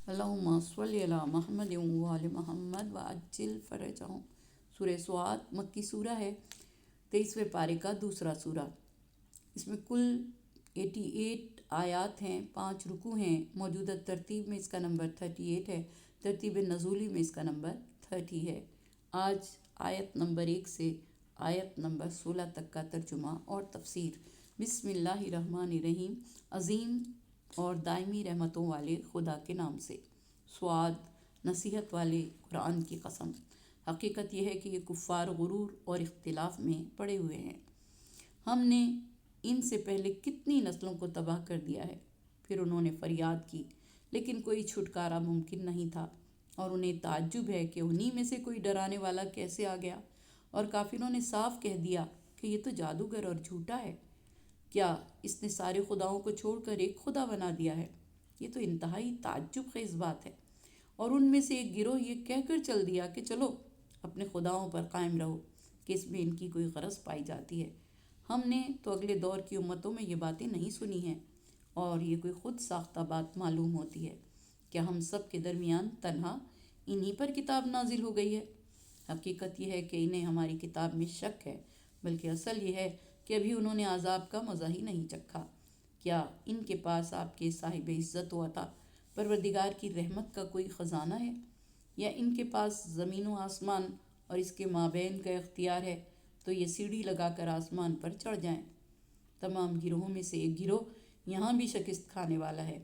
अल्लाहुम्मा सल्लि अला मुहम्मद व आले मुहम्मद व अज्जिल फरजहुम। सूरह स्वाद मक्की सूरा है, 23वें पारे का दूसरा सूरा। इसमें कुल 88 आयात हैं, 5 रुकू हैं। मौजूदा तरतीब में इसका नंबर 38 है, तरतीब नज़ूली में इसका नंबर 30 है। आज आयत नंबर 1 से आयत नंबर 16 तक का तर्जुमा और तफसीर। बिस्मिल्लाहिर्रहमानिर्रहीम। अज़ीम और दायमी रहमतों वाले खुदा के नाम से। स्वाद, नसीहत वाले कुरान की कसम। हकीकत यह है कि ये कुफ़ार गुरूर और इख्तिलाफ़ में पड़े हुए हैं। हमने इनसे पहले कितनी नस्लों को तबाह कर दिया है। फिर उन्होंने फरियाद की, लेकिन कोई छुटकारा मुमकिन नहीं था, और उन्हें ताज्जुब है कि उन्हीं में से कोई डराने वाला कैसे आ गया। और काफिरों ने साफ कह दिया कि ये तो जादूगर और झूठा है। क्या इसने सारे खुदाओं को छोड़कर एक खुदा बना दिया है? ये तो इंतहाई ताज्जुब खेज़ बात है। और उनमें से एक गिरोह ये कहकर चल दिया कि चलो अपने खुदाओं पर कायम रहो, कि इसमें इनकी कोई गरज पाई जाती है। हमने तो अगले दौर की उम्मतों में ये बातें नहीं सुनी हैं, और ये कोई खुद साख्ता बात मालूम होती है। क्या हम सब के दरमियान तन्हा इन्हीं पर किताब नाजिल हो गई है? हकीकत यह है कि इन्हें हमारी किताब में शक है, बल्कि असल ये है कि अभी उन्होंने आज़ाब का मज़ा ही नहीं चखा। क्या इनके पास आपके साहिब इज़्ज़त व अता परवरदिगार की रहमत का कोई ख़जाना है, या इनके पास ज़मीन व आसमान और इसके माबैन का इख्तियार है तो ये सीढ़ी लगाकर आसमान पर चढ़ जाएं। तमाम गिरोहों में से एक गिरोह यहाँ भी शिकस्त खाने वाला है।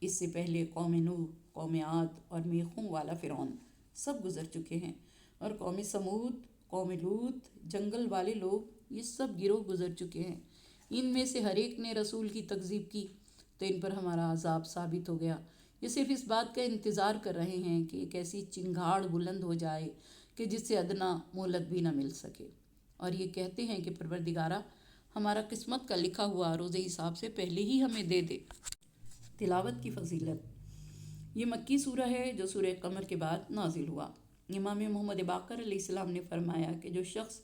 इससे पहले कौम नूह, कौम आद और मेखों वाला फ़िरौन सब गुज़र चुके हैं, और कौम समूद, कौम लूत, जंगल वाले लोग, ये सब गिरोह गुज़र चुके हैं। इनमें से हर एक ने रसूल की तकज़ीब की तो इन पर हमारा अज़ाब साबित हो गया। ये सिर्फ इस बात का इंतज़ार कर रहे हैं कि एक ऐसी चिंगाड़ बुलंद हो जाए कि जिससे अदना मोहलत भी न मिल सके, और ये कहते हैं कि परवरदिगारा हमारा किस्मत का लिखा हुआ रोज़े हिसाब से पहले ही हमें दे दे। तिलावत की फजीलत। ये मक्की सूरा है जो सूरह कमर के बाद नाजिल हुआ। इमाम मोहम्मद बाकर अलैहिस्सलाम ने फरमाया कि जो शख्स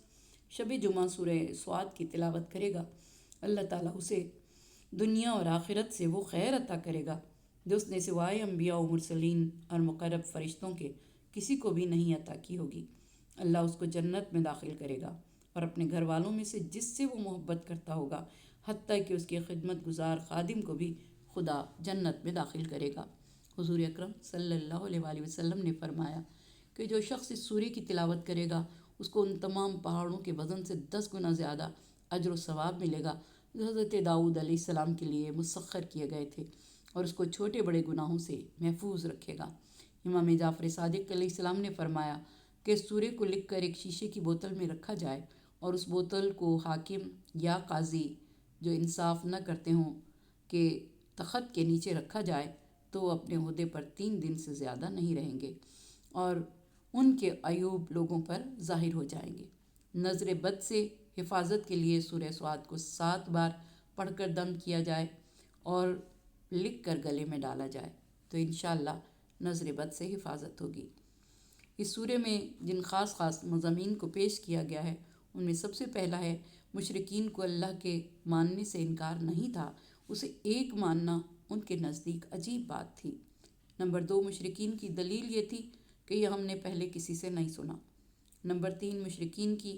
शब जुमा सूरह स्वाद की तिलावत करेगा, अल्लाह ताला उसे दुनिया और आखिरत से वो खैर अता करेगा जो उसने सिवाय अम्बिया और मुरसलीन और मुकर्रब फरिश्तों के किसी को भी नहीं अता की होगी। अल्लाह उसको जन्नत में दाखिल करेगा, और अपने घर वालों में से जिससे वो मोहब्बत करता होगा, हत्ता कि उसके खिदमत गुजार खादिम को भी खुदा जन्नत में दाखिल करेगा। हुजूर अकरम सल्लल्लाहु अलैहि वसल्लम ने फरमाया कि जो शख्स इस सूरे की तिलावत करेगा, उसको उन तमाम पहाड़ों के वज़न से 10 गुना ज़्यादा अजर व सवाब मिलेगा जो हज़रत दाऊद अलैहिस्सलाम के लिए मुसख्खर किए गए थे, और उसको छोटे बड़े गुनाहों से महफूज रखेगा। इमाम जाफ़र सादिक अलैहिस्सलाम ने फरमाया कि इस सूरे को लिखकर एक शीशे की बोतल में रखा जाए, और उस बोतल को हाकिम या काजी जो इंसाफ न करते हों के तख़त के नीचे रखा जाए, तो वो अपने ओहदे पर 3 दिन से ज़्यादा नहीं रहेंगे, और उनके अयूब लोगों पर ज़ाहिर हो जाएंगे। नज़र बद से हिफाजत के लिए सूरह स्वाद को 7 बार पढ़कर दम किया जाए और लिख कर गले में डाला जाए तो इंशाअल्लाह नज़र बद से हिफाजत होगी। इस सूरे में जिन ख़ास मज़ामीन को पेश किया गया है, उनमें सबसे पहला है मुशरिकीन को अल्लाह के मानने से इनकार नहीं था, उसे एक मानना उनके नज़दीक अजीब बात थी। नंबर 2, मुशरिकीन की दलील ये थी कि यह हमने पहले किसी से नहीं सुना। नंबर 3, मुशरिकीन की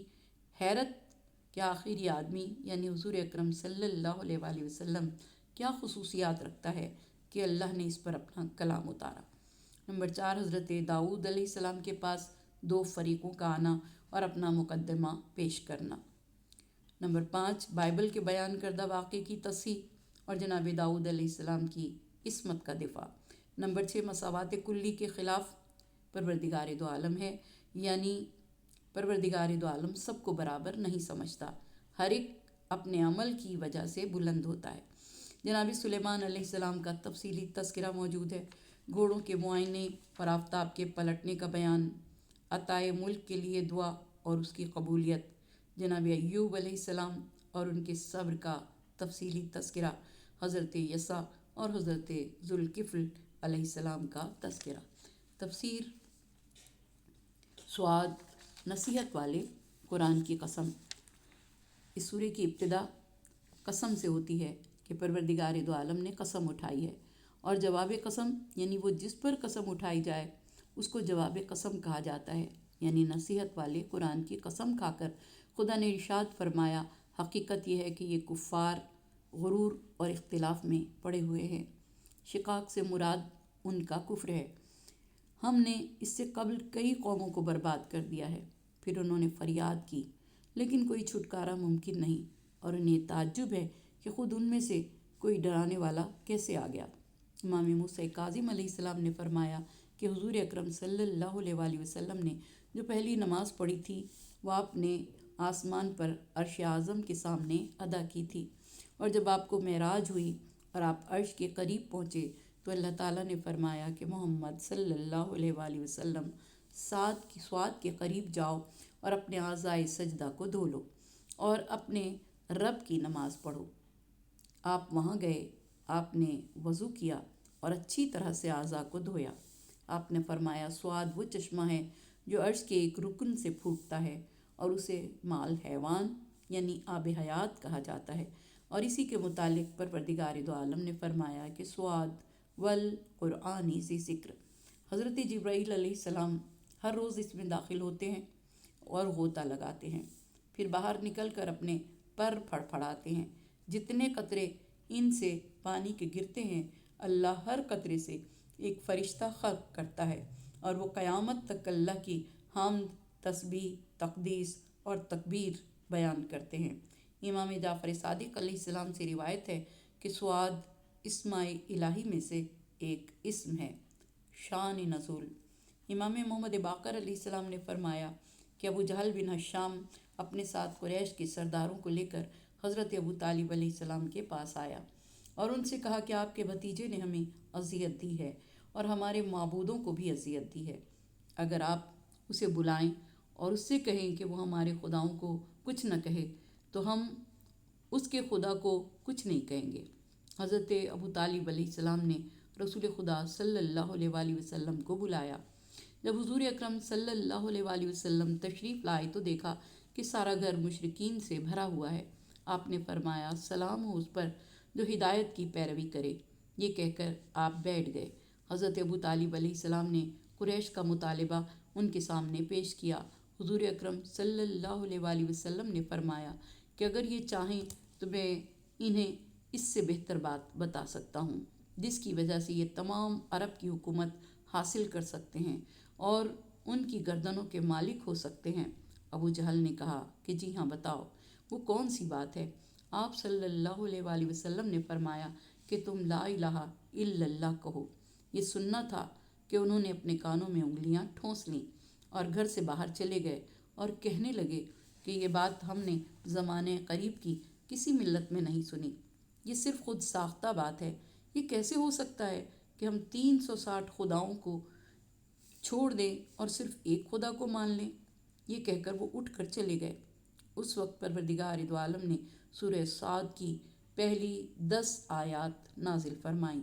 हैरत कि आखिर ये आदमी यानी हुजूर अकरम सल्लल्लाहु अलैहि वसल्लम क्या खुसूसियात रखता है कि अल्लाह ने इस पर अपना कलाम उतारा। नंबर 4, हज़रत दाऊद अलैहिस्सलाम के पास 2 फरीक़ों का आना और अपना मुकद्दमा पेश करना। नंबर 5, बाइबल के बयान करदा वाक़े की तस्हीह और जनाब दाऊद अलैहिस्सलाम की इस्मत का दिफा। नंबर 6, मसावात कुल्ली के ख़िलाफ़ परवरदिगार दो आलम है, यानी परवरदिगार दो आलम सबको बराबर नहीं समझता, हर एक अपने अमल की वजह से बुलंद होता है। जनाब सुलेमान अलैहिस्सलाम का तफसीली तज़किरा मौजूद है। घोड़ों के मुआयने और आफताब के पलटने का बयान, अताए मुल्क के लिए दुआ और उसकी कबूलियत, जनाब अय्यूब अलैहिस्सलाम और उनके सब्र का तफसीली तज़किरा, हज़रत यसा और हज़रत ज़ुल्किफ़्ल अलैहिस्सलाम का तज़किरा। तफसीर स्वाद, नसीहत वाले कुरान की कसम। इस सूरे की इब्तिदा कसम से होती है कि परवरदिगार दो आलम ने कसम उठाई है اور جواب قسم یعنی وہ جس پر قسم اٹھائی جائے اس کو جواب قسم کہا جاتا ہے، یعنی نصیحت والے قرآن کی قسم کھا کر خدا نے ارشاد فرمایا، حقیقت یہ ہے کہ یہ کفار غرور اور اختلاف میں پڑے ہوئے ہیں۔ شقاق سے مراد ان کا کفر ہے۔ ہم نے اس سے قبل کئی قوموں کو برباد کر دیا ہے، پھر انہوں نے فریاد کی لیکن کوئی چھٹکارا ممکن نہیں، اور انہیں تعجب ہے کہ خود ان میں سے کوئی ڈرانے والا کیسے آ گیا۔ امام موسیٰ کاظم علیہ السلام نے فرمایا کہ حضور اکرم صلی اللہ علیہ وآلہ وسلم نے جو پہلی نماز پڑھی تھی وہ آپ نے آسمان پر عرش اعظم کے سامنے ادا کی تھی، اور جب آپ کو معراج ہوئی اور آپ عرش کے قریب پہنچے تو اللہ تعالیٰ نے فرمایا کہ محمد صلی اللہ علیہ وآلہ وسلم سواد کے قریب جاؤ اور اپنے اعضائے سجدہ کو دھو لو اور اپنے رب کی نماز پڑھو۔ آپ وہاں گئے، آپ نے وضو کیا اور اچھی طرح سے اعضاء کو دھویا۔ آپ نے فرمایا، سواد وہ چشمہ ہے جو عرش کے ایک رکن سے پھوٹتا ہے اور اسے مال حیوان یعنی آب حیات کہا جاتا ہے، اور اسی کے متعلق پروردگار دو عالم نے فرمایا کہ سواد والقرآن ذی ذکر۔ حضرت جبرائیل علیہ السلام ہر روز اس میں داخل ہوتے ہیں اور غوطہ لگاتے ہیں، پھر باہر نکل کر اپنے پر پھڑپھڑاتے ہیں۔ جتنے قطرے ان سے پانی کے گرتے ہیں اللہ ہر قطرے سے ایک فرشتہ خلق کرتا ہے، اور وہ قیامت تک اللہ کی حمد، تسبیح، تقدیس اور تکبیر بیان کرتے ہیں۔ امام جعفر صادق علیہ السلام سے روایت ہے کہ سواد اسماء الہی میں سے ایک اسم ہے۔ شان نزول۔ امام محمد باقر علیہ السلام نے فرمایا کہ ابو جہل بن ہشام اپنے ساتھ قریش کے سرداروں کو لے کر حضرت ابو طالب علیہ السلام کے پاس آیا اور ان سے کہا کہ آپ کے بھتیجے نے ہمیں اذیت دی ہے اور ہمارے معبودوں کو بھی اذیت دی ہے، اگر آپ اسے بلائیں اور اس سے کہیں کہ وہ ہمارے خداؤں کو کچھ نہ کہے تو ہم اس کے خدا کو کچھ نہیں کہیں گے۔ حضرت ابو طالب علیہ السلام نے رسول خدا صلی اللہ علیہ وآلہ وسلم کو بلایا۔ جب حضور اکرم صلی اللہ علیہ وآلہ وسلم تشریف لائے تو دیکھا کہ سارا گھر مشرکین سے بھرا ہوا ہے۔ آپ نے فرمایا، سلام ہو اس پر جو ہدایت کی پیروی کرے۔ یہ کہہ کر آپ بیٹھ گئے۔ حضرت ابو طالب علیہ السلام نے قریش کا مطالبہ ان کے سامنے پیش کیا۔ حضور اکرم صلی اللہ علیہ وآلہ وسلم نے فرمایا کہ اگر یہ چاہیں تو میں انہیں اس سے بہتر بات بتا سکتا ہوں جس کی وجہ سے یہ تمام عرب کی حکومت حاصل کر سکتے ہیں اور ان کی گردنوں کے مالک ہو سکتے ہیں۔ ابو جہل نے کہا کہ جی ہاں، بتاؤ، وہ کون سی بات ہے؟ آپ صلی اللہ علیہ وآلہ وسلم نے فرمایا کہ تم لا الہ الا اللہ کہو۔ یہ سننا تھا کہ انہوں نے اپنے کانوں میں انگلیاں ٹھونس لیں اور گھر سے باہر چلے گئے اور کہنے لگے کہ یہ بات ہم نے زمانے قریب کی کسی ملت میں نہیں سنی، یہ صرف خود ساختہ بات ہے۔ یہ کیسے ہو سکتا ہے کہ ہم 360 خداؤں کو چھوڑ دیں اور صرف ایک خدا کو مان لیں؟ یہ کہہ کر وہ اٹھ کر چلے گئے۔ اس وقت پروردگار دو عالم نے سورہ صاد کی پہلی 10 آیات نازل فرمائیں۔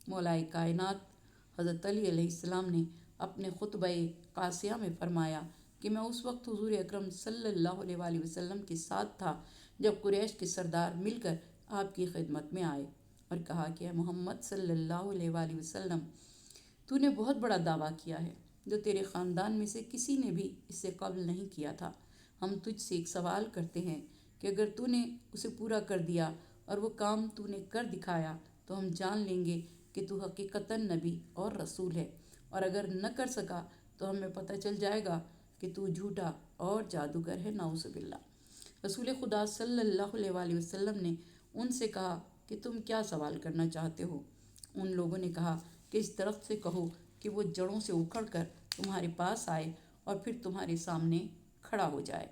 مولا کائنات حضرت علی علیہ السلام نے اپنے خطبہ قاسیہ میں فرمایا کہ میں اس وقت حضور اکرم صلی اللہ علیہ وآلہ وسلم کے ساتھ تھا جب قریش کے سردار مل کر آپ کی خدمت میں آئے اور کہا کہ اے محمد صلی اللہ علیہ وآلہ وسلم، تو نے بہت بڑا دعویٰ کیا ہے جو تیرے خاندان میں سے کسی نے بھی اس سے قبل نہیں کیا تھا۔ ہم تجھ سے ایک سوال کرتے ہیں کہ اگر تو نے اسے پورا کر دیا اور وہ کام تو نے کر دکھایا تو ہم جان لیں گے کہ تو حقیقتاً نبی اور رسول ہے، اور اگر نہ کر سکا تو ہمیں پتہ چل جائے گا کہ تو جھوٹا اور جادوگر ہے، نعوذ باللہ۔ رسول خدا صلی اللہ علیہ وآلہ وسلم نے ان سے کہا کہ تم کیا سوال کرنا چاہتے ہو؟ ان لوگوں نے کہا کہ اس درخت سے کہو کہ وہ جڑوں سے اکھڑ کر تمہارے پاس آئے اور پھر تمہارے سامنے کھڑا ہو جائے۔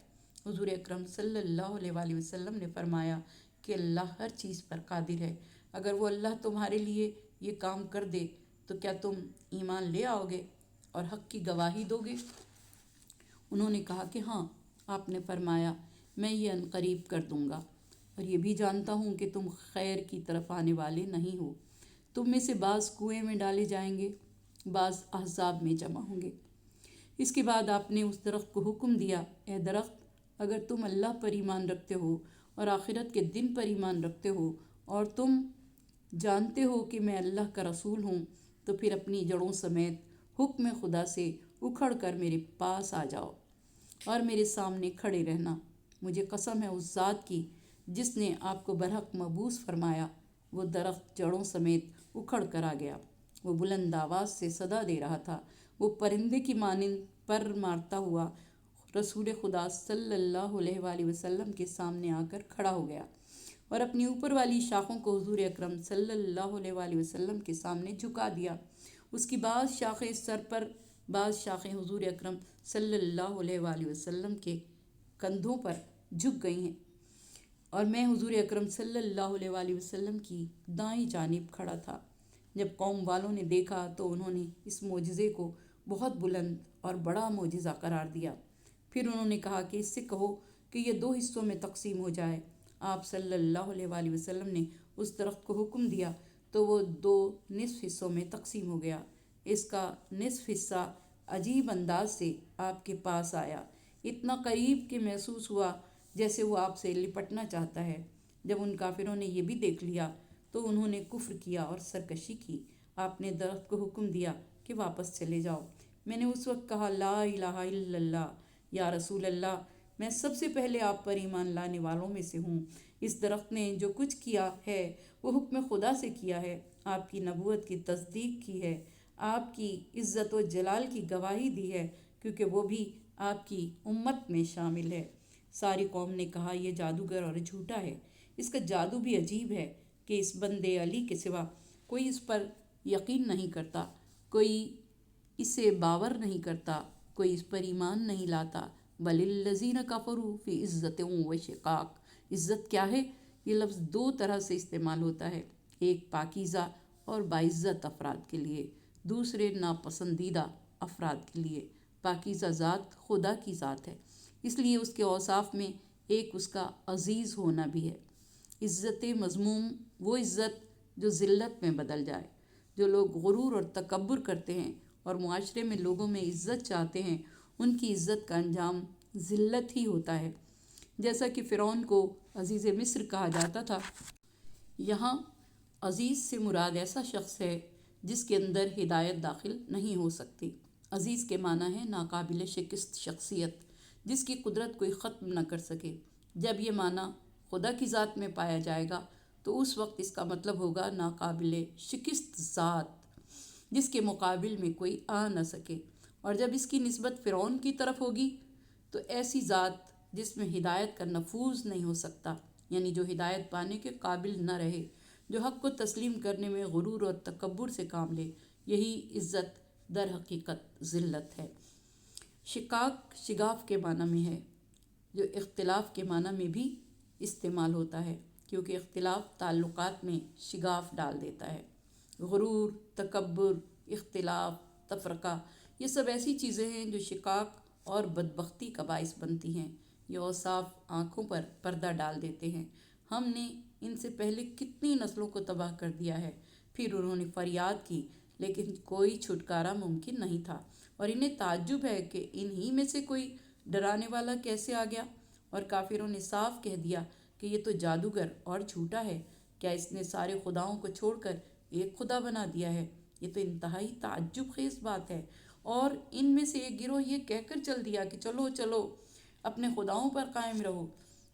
حضور اکرم صلی اللہ علیہ وآلہ وسلم نے فرمایا کہ اللہ ہر چیز پر قادر ہے، اگر وہ اللہ تمہارے لیے یہ کام کر دے تو کیا تم ایمان لے آؤ گے اور حق کی گواہی دو گے؟ انہوں نے کہا کہ ہاں۔ آپ نے فرمایا، میں یہ عنقریب کر دوں گا، اور یہ بھی جانتا ہوں کہ تم خیر کی طرف آنے والے نہیں ہو۔ تم میں سے بعض کنویں میں ڈالے جائیں گے، بعض احزاب میں جمع ہوں گے۔ اس کے بعد آپ نے اس درخت کو حکم دیا، اے درخت، اگر تم اللہ پر ایمان رکھتے ہو اور آخرت کے دن پر ایمان رکھتے ہو اور تم जानते हो कि मैं अल्लाह का रसूल हूँ, तो फिर अपनी जड़ों समेत हुक्म खुदा से उखड़ कर मेरे पास आ जाओ और मेरे सामने खड़े रहना। मुझे कसम है उस ज़ात की जिसने आपको बरहक मबूस फरमाया। वो दरख्त जड़ों समेत उखड़ कर आ गया। वो बुलंद आवाज़ से सदा दे रहा था। वो परिंदे की मानिंद पर मारता हुआ रसूल खुदा सल्लल्लाहु अलैहि वसल्लम के सामने आकर खड़ा हो गया और अपनी ऊपर वाली शाखों को हुजूर अकरम सल्लल्लाहु अलैहि वसल्लम के सामने झुका दिया। उसकी बाज़ शाखें सर पर, बाज़ शाखें हुजूर अकरम सल्लल्लाहु अलैहि वसल्लम के कंधों पर झुक गई हैं और मैं हुजूर अकरम सल्लल्लाहु अलैहि वसल्लम की दाईं जानिब खड़ा था। जब कौम वालों ने देखा तो उन्होंने इस मोजज़े को बहुत बुलंद और बड़ा मोजज़ा करार दिया। फिर उन्होंने कहा कि इससे कहो कि ये 2 हिस्सों में तकसीम हो जाए। आप सल्लल्लाहु अलैहि वसल्लम ने उस दरख्त को हुक्म दिया तो वो 2 निस्फ हिस्सों में तकसीम हो गया। इसका निस्फ हिस्सा अजीब अंदाज से आपके पास आया, इतना करीब कि महसूस हुआ जैसे वो आपसे लिपटना चाहता है। जब उन काफिरों ने ये भी देख लिया तो उन्होंने कुफ्र किया और सरकशी की। आपने दरख्त को हुक्म दिया कि वापस चले जाओ। मैंने उस वक्त कहा, ला इलाहा इल्लल्लाह, या रसूल अल्लाह, मैं सबसे पहले आप पर ईमान लाने वालों में से हूँ। इस दरख्त ने जो कुछ किया है वो हुक्म खुदा से किया है, आपकी नबूवत की तस्दीक की है, आपकी इज़्ज़त व जलाल की गवाही दी है, क्योंकि वो भी आपकी उम्मत में शामिल है। सारी कौम ने कहा, यह जादूगर और झूठा है। इसका जादू भी अजीब है कि इस बंदे अली के सिवा कोई इस पर यकीन नहीं करता, कोई इसे बावर नहीं करता, कोई इस पर ईमान नहीं लाता। बलिल्लज़ीन कफ़रू फ़ी इज़्ज़तिन व शिक़ाक़। इज़्ज़त क्या है? ये लफ्ज़ 2 तरह से इस्तेमाल होता है, एक पाकीज़ा और बाइज़्ज़त अफराद के लिए, दूसरे नापसंदीदा अफराद के लिए। पाकीज़ा ज़ात खुदा की ज़ात है, इसलिए उसके औसाफ में एक उसका अज़ीज़ होना भी है। इज़्ज़त मज़मूम वो इज़्ज़त जो ज़िल्लत में बदल जाए। जो लोग गुरूर और तकब्बुर करते हैं और मुआशरे में लोगों में इज़्ज़त चाहते हैं, उनकी इज़्ज़त का अंजाम ज़िल्लत ही होता है। जैसा कि फ़िरौन को अज़ीज़ मिस्र कहा जाता था, यहाँ अज़ीज़ से मुराद ऐसा शख्स है जिसके अंदर हिदायत दाखिल नहीं हो सकती। अज़ीज़ के माना है नाकाबिल शिकस्त शख्सियत, जिसकी कुदरत कोई ख़त्म न कर सके। जब ये माना खुदा की ज़ात में पाया जाएगा तो उस वक्त इसका मतलब होगा नाकाबिल शिकस्त ज़ात, जिसके मुकाबिल में कोई आ न सके। और जब इसकी निस्बत फ़िरौन की तरफ होगी तो ऐसी ज़ात जिसमें हिदायत का नफूज़ नहीं हो सकता, यानी जो हिदायत पाने के काबिल न रहे, जो हक़ को तस्लीम करने में गुरूर और तकब्बुर से काम ले, यही इज़्ज़त दर हकीकत ज़िल्लत है। शिकाक शिगाफ के माना में है, जो इख्तिलाफ़ के माना में भी इस्तेमाल होता है, क्योंकि इख्तिलाफ़ ताल्लुकात में शिगाफ डाल देता है। गुरूर, तकब्बुर, इख्तिलाफ़, तफ़रक़ा, ये सब ऐसी चीज़ें हैं जो शिकाक और बदबख्ती का बाइस बनती हैं। ये औसाफ आँखों पर पर्दा डाल देते हैं। हमने इनसे पहले कितनी नस्लों को तबाह कर दिया है। फिर उन्होंने फरियाद की, लेकिन कोई छुटकारा मुमकिन नहीं था, और इन्हें ताज्जुब है कि इन्हीं में से कोई डराने वाला कैसे आ गया। और काफिरों ने साफ कह दिया कि ये तो जादूगर और झूठा है। क्या इसने सारे खुदाओं को छोड़कर एक खुदा बना दिया है? ये तो इंतहाई ताज्जुब खेज बात है। और इनमें से एक गिरोह ये कहकर चल दिया कि चलो चलो अपने खुदाओं पर कायम रहो,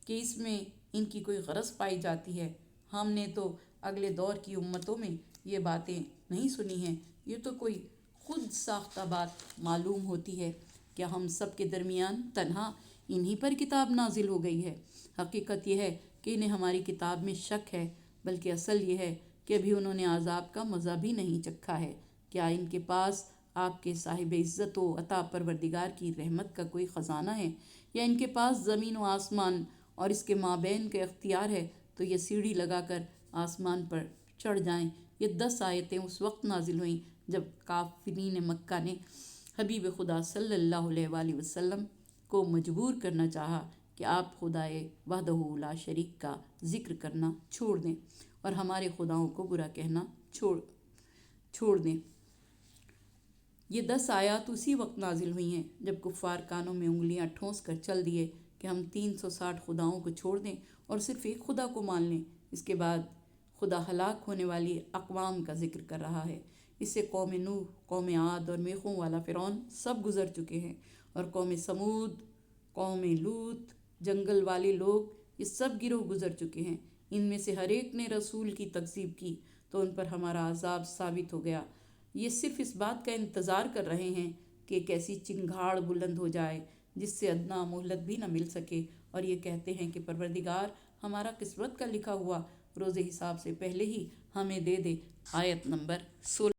कि इसमें इनकी कोई गरज पाई जाती है। हमने तो अगले दौर की उम्मतों में ये बातें नहीं सुनी हैं, ये तो कोई खुद साख्ता बात मालूम होती है। क्या हम सब के दरमियान तन्हा इन्हीं पर किताब नाजिल हो गई है? हकीकत यह है कि इन्हें हमारी किताब में शक है, बल्कि असल ये है कि अभी उन्होंने आज़ाब का मज़ा भी नहीं चखा है। क्या इनके पास आपके साहिब इज़्ज़त व अता परवरदिगार की रहमत का कोई ख़जाना है, या इनके पास ज़मीन व आसमान और इसके माबैन का इख्तियार है तो ये सीढ़ी लगाकर आसमान पर चढ़ जाएं। ये 10 आयतें उस वक्त नाजिल हुईं जब काफिरीन मक्का ने हबीब खुदा सल्लल्लाहु अलैहि वसल्लम को मजबूर करना चाहा कि आप खुदाए वहदहू ला शरीक का ज़िक्र करना छोड़ दें और हमारे खुदाओं को बुरा कहना छोड़ दें। ये 10 आयात उसी वक्त नाजिल हुई हैं जब कुफ़ार कानों में उंगलियां ठोंस कर चल दिए कि हम 360 खुदाओं को छोड़ दें और सिर्फ़ एक खुदा को मान लें। इसके बाद خدا ہلاک ہونے والی اقوام کا ذکر کر رہا ہے۔ اس سے قوم نوح، قوم عاد اور میخوں والا فرعون سب گزر چکے ہیں، اور قوم سمود، قوم لوط، جنگل والے لوگ، یہ سب گروہ گزر چکے ہیں۔ ان میں سے ہر ایک نے رسول کی تکذیب کی تو ان پر ہمارا عذاب ثابت ہو گیا۔ یہ صرف اس بات کا انتظار کر رہے ہیں کہ ایک ایسی چنگھاڑ بلند ہو جائے جس سے ادنیٰ مہلت بھی نہ مل سکے، اور یہ کہتے ہیں کہ پروردگار ہمارا قسمت کا لکھا ہوا روز حساب سے پہلے ہی ہمیں دے دے۔ آیت نمبر 16۔